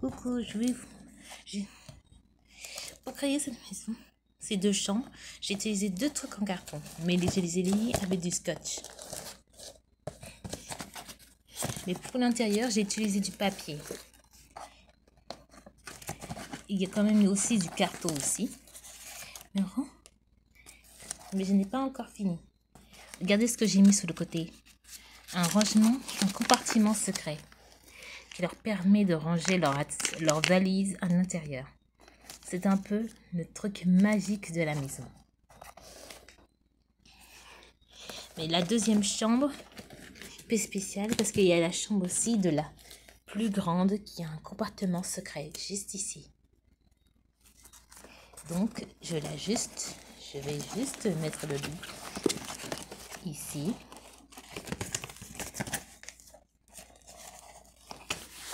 Coucou, pour créer cette maison, ces deux chambres, j'ai utilisé deux trucs en carton, mais j'ai utilisé les avec du scotch. Mais pour l'intérieur, j'ai utilisé du papier. Il y a quand même aussi du carton aussi. Mais je n'ai pas encore fini. Regardez ce que j'ai mis sur le côté. Un rangement, un compartiment secret qui leur permet de ranger leur valise à l'intérieur. C'est un peu le truc magique de la maison. Mais la deuxième chambre, un peu spéciale parce qu'il y a la chambre aussi de la plus grande qui a un compartiment secret juste ici. Donc je vais juste mettre le lit ici.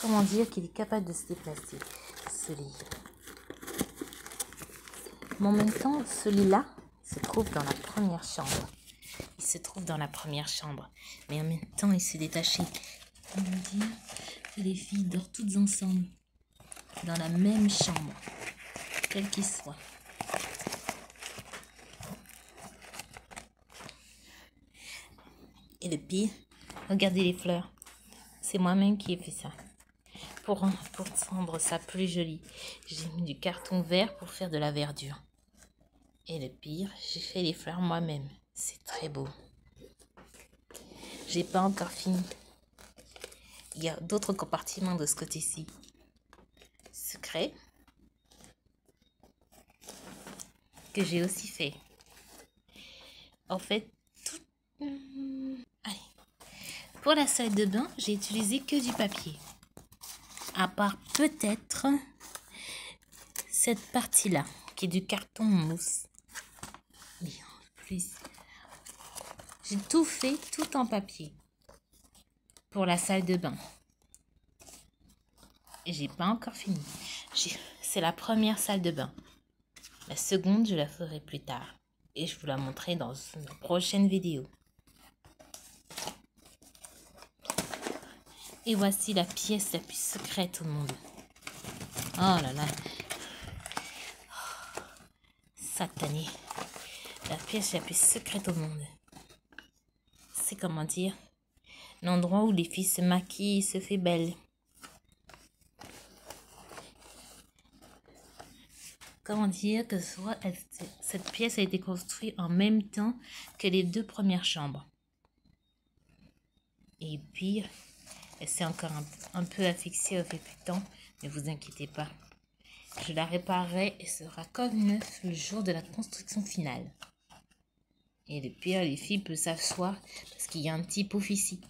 Comment dire qu'il est capable de se déplacer, ce lit. Mais en même temps, ce lit-là se trouve dans la première chambre. Il se trouve dans la première chambre. Mais en même temps, il s'est détaché. Comment dire que les filles dorment toutes ensemble dans la même chambre, quel qu'il soit. Et le pire, regardez les fleurs. C'est moi-même qui ai fait ça. Pour rendre ça plus joli, j'ai mis du carton vert pour faire de la verdure. Et le pire, j'ai fait les fleurs moi-même. C'est très beau. J'ai pas encore fini. Il y a d'autres compartiments de ce côté-ci. Secret. Que j'ai aussi fait. En fait, Allez. Pour la salle de bain, j'ai utilisé que du papier. À part peut-être cette partie-là, qui est du carton mousse. Mais en plus, j'ai tout fait, tout en papier. Pour la salle de bain. Et j'ai pas encore fini. C'est la première salle de bain. La seconde, je la ferai plus tard. Et je vous la montrerai dans une prochaine vidéo. Et voici la pièce la plus secrète au monde. Oh là là. Satané. La pièce la plus secrète au monde. C'est comment dire, l'endroit où les filles se maquillent et se fait belle. Comment dire que cette pièce a été construite en même temps que les deux premières chambres. Et puis, elle s'est encore un peu affixée au fil du temps, mais vous inquiétez pas. Je la réparerai et sera comme neuf le jour de la construction finale. Et le pire, les filles peuvent s'asseoir parce qu'il y a un petit pouf ici.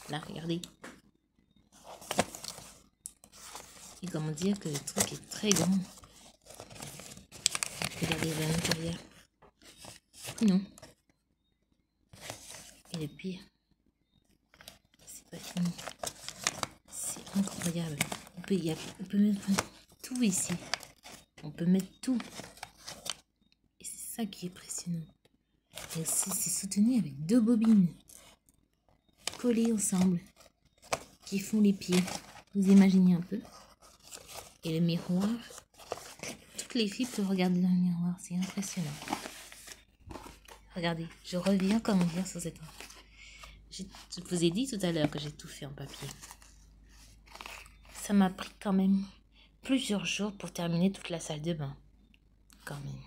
Là, regardez. Et comment dire que le truc est très grand. Regardez à l'intérieur. Non. Et le pire, c'est pas fini. C'est incroyable. On peut mettre tout ici. On peut mettre tout. Et c'est ça qui est impressionnant. Et aussi, c'est soutenu avec deux bobines collées ensemble qui font les pieds. Vous imaginez un peu. Et le miroir. Toutes les filles peuvent regarder dans le miroir. C'est impressionnant. Regardez, je reviens comment dire sur cette... Je vous ai dit tout à l'heure que j'ai tout fait en papier. Ça m'a pris quand même plusieurs jours pour terminer toute la salle de bain. Quand même.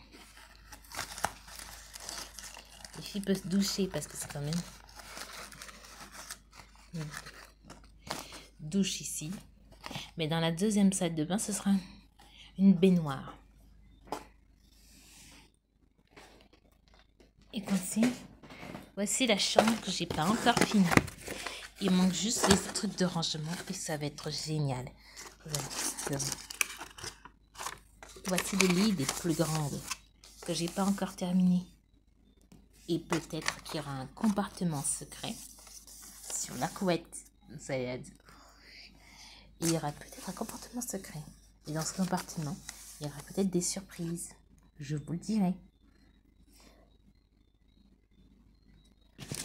Les filles peuvent se doucher parce que c'est quand même... douche ici. Mais dans la deuxième salle de bain, ce sera une baignoire. Et voici la chambre que j'ai pas encore finie. Il manque juste les trucs de rangement et ça va être génial. Voici le lit des plus grandes que j'ai pas encore terminé. Et peut-être qu'il y aura un compartiment secret sur la couette. Ça y est. Il y aura peut-être un compartiment secret. Et dans ce compartiment, il y aura peut-être des surprises. Je vous le dirai.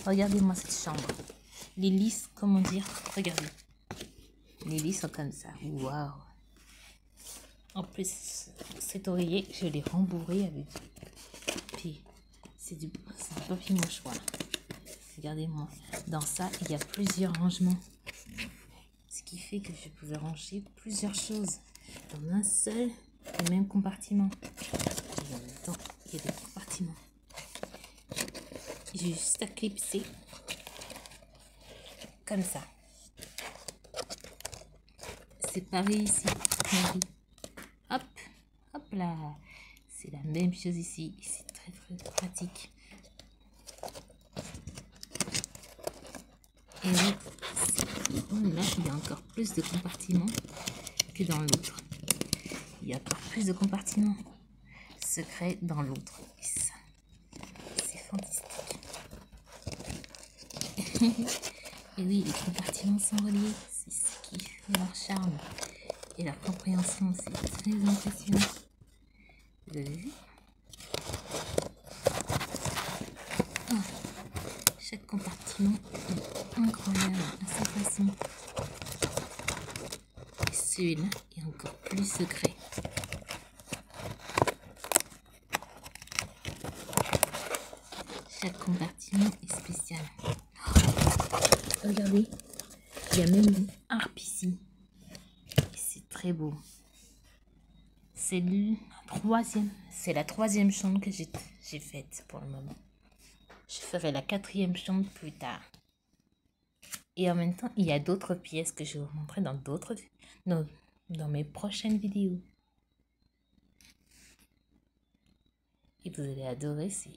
Regardez-moi cette chambre. Les lits, comment dire, regardez. Les lits sont comme ça. Waouh! En plus, cet oreiller, je l'ai rembourré avec. Puis, c'est du papier mouchoir. Regardez-moi. Dans ça, il y a plusieurs rangements. Ce qui fait que je pouvais ranger plusieurs choses dans un seul et même compartiment. Et en même temps, il y a des compartiments. J'ai juste à clipser comme ça. C'est pareil ici. Hop, hop là. C'est la même chose ici. C'est très pratique. Et là, il y a encore plus de compartiments que dans l'autre. Il y a encore plus de compartiments secrets dans l'autre. Et ça, c'est fantastique. Et oui, les compartiments sont reliés. C'est ce qui fait leur charme. Et leur compréhension, c'est très impressionnant. Vous avez vu? Oh, chaque compartiment est incroyable à sa façon. Et celui-là est encore plus secret. Chaque compartiment est spécial. Oh, regardez, il y a même une harpe ici. Et c'est très beau. C'est la troisième chambre que j'ai faite pour le moment. Je ferai la 4e chambre plus tard. Et en même temps, il y a d'autres pièces que je vais vous montrer dans mes prochaines vidéos. Et vous allez adorer, c'est